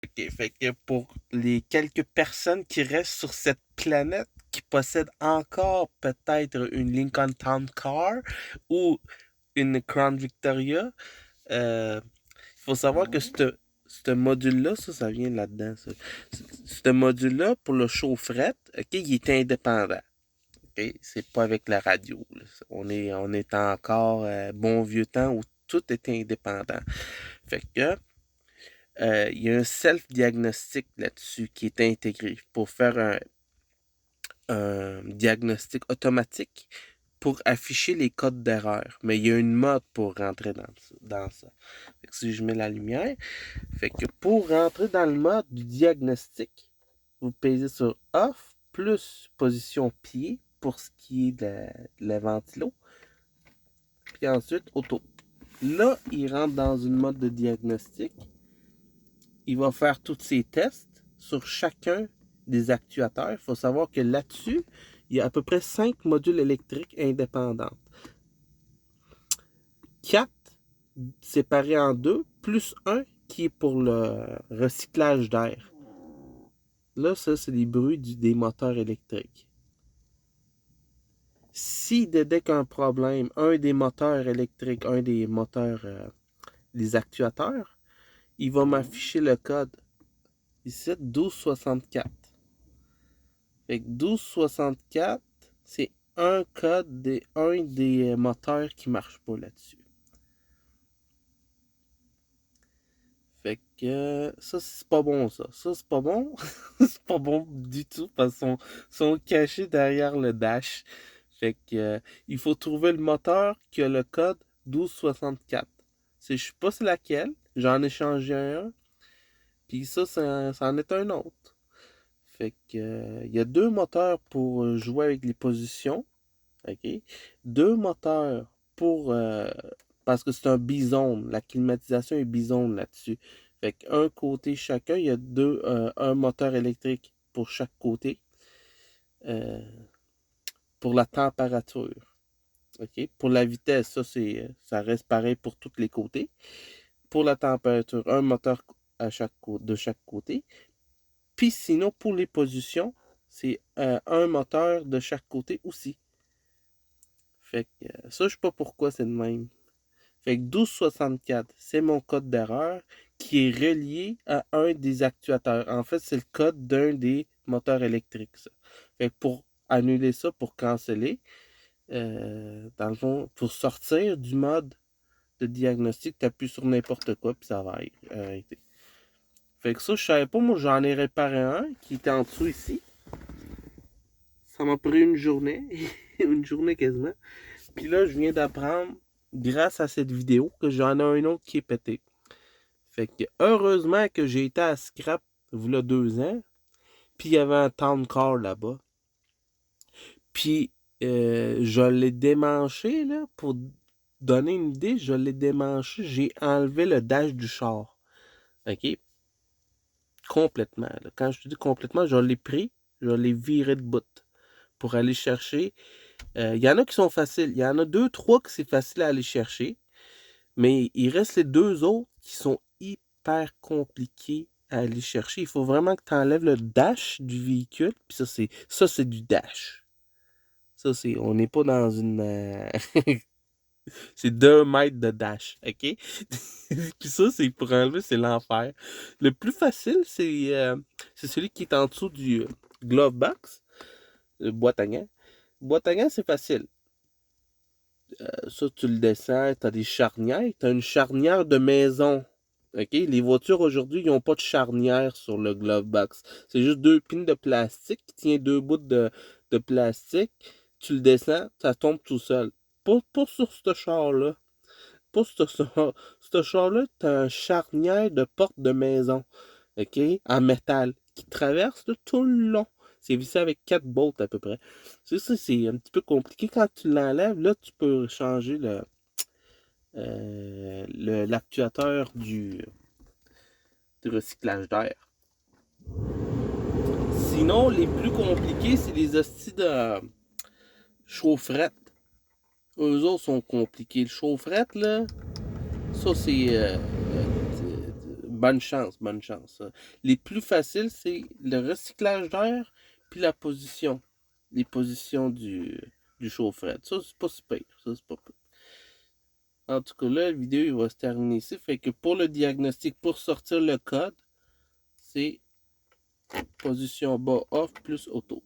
Ok, fait que pour les quelques personnes qui restent sur cette planète, qui possèdent encore peut-être une Lincoln Town Car ou une Crown Victoria, il faut savoir que ce module-là, ça vient là-dedans. Ce module-là, pour le chaufferette, ok, il est indépendant. Ok, c'est pas avec la radio. Là. On est encore bon vieux temps où tout était indépendant. Fait que il y a un self-diagnostic là-dessus qui est intégré pour faire un diagnostic automatique pour afficher les codes d'erreur. Mais il y a une mode pour rentrer dans ça. Fait que si je mets la lumière, fait que pour rentrer dans le mode du diagnostic, vous pèsez sur Off plus position pied pour ce qui est de la ventilo. Puis ensuite Auto. Là, il rentre dans une mode de diagnostic. Il va faire tous ses tests sur chacun des actuateurs. Il faut savoir que là-dessus, il y a à peu près 5 modules électriques indépendants. 4 séparés en deux, plus un qui est pour le recyclage d'air. Là, ça, c'est les bruits des moteurs électriques. Si dès qu'un problème, un des moteurs électriques, un des moteurs, des actuateurs, il va m'afficher le code ici, 1264. Fait que 1264, c'est un code un des moteurs qui marche pas là-dessus. Fait que ça, c'est pas bon, ça. Ça, c'est pas bon. C'est pas bon du tout parce qu'ils sont cachés derrière le dash. Fait que il faut trouver le moteur qui a le code 1264. Je sais pas c'est laquelle. J'en ai changé un. Puis ça en est un autre. Fait que il y a deux moteurs pour jouer avec les positions. OK? Deux moteurs pour parce que c'est un bizone. La climatisation est bizone là-dessus. Fait qu'un côté chacun, il y a un moteur électrique pour chaque côté. euh, pour la température. OK? Pour la vitesse, ça reste pareil pour tous les côtés. Pour la température, un moteur de chaque côté. Puis sinon, pour les positions, c'est un moteur de chaque côté aussi. Fait que ça, je sais pas pourquoi c'est le même. Fait que 1264, c'est mon code d'erreur qui est relié à un des actuateurs. En fait, c'est le code d'un des moteurs électriques. Ça. Fait que pour annuler ça, pour canceller, dans le fond, pour sortir du mode de diagnostic, tu appuies sur n'importe quoi, puis ça va arrêter. Fait que ça, je savais pas, moi j'en ai réparé un qui était en dessous ici. Ça m'a pris une journée, une journée quasiment. Puis là, je viens d'apprendre, grâce à cette vidéo, que j'en ai un autre qui est pété. Fait que heureusement que j'ai été à Scrap il y a 2 ans, puis il y avait un town car là-bas. Puis je l'ai démanché, là, pour donner une idée, je l'ai démanché, j'ai enlevé le dash du char. OK? Complètement. Là. Quand je te dis complètement, je l'ai pris, je l'ai viré de bout pour aller chercher. Il y en a qui sont faciles. Il y en a deux, trois que c'est facile à aller chercher. Mais il reste les deux autres qui sont hyper compliqués à aller chercher. Il faut vraiment que tu enlèves le dash du véhicule. Puis ça, c'est du dash. On n'est pas dans une. C'est 2 mètres de dash, ok? Puis ça, c'est pour enlever, c'est l'enfer. Le plus facile, c'est celui qui est en dessous du glove box, le boîte à gants. Boîte à gants, c'est facile. Ça, tu le descends, tu as des charnières. Tu as une charnière de maison. OK? Les voitures aujourd'hui, ils n'ont pas de charnière sur le glove box. C'est juste deux pins de plastique qui tiennent deux bouts de plastique. Tu le descends, ça tombe tout seul. Pas sur ce char-là. Pas sur ce char-là, tu as une charnière de porte de maison. OK? En métal. Qui traverse tout le long. C'est vissé avec 4 bolts à peu près. C'est ça, c'est un petit peu compliqué. Quand tu l'enlèves, là, tu peux changer l'actuateur du recyclage d'air. Sinon, les plus compliqués, c'est les hosties de chaufferette. Eux autres sont compliqués. Le chaufferette, là, ça c'est bonne chance, bonne chance. Les plus faciles, c'est le recyclage d'air, puis la position. Les positions du chaufferette. Ça, c'est pas super. Ça, c'est pas pire. En tout cas, là, la vidéo il va se terminer ici. Fait que pour le diagnostic, pour sortir le code, c'est position bas off plus auto.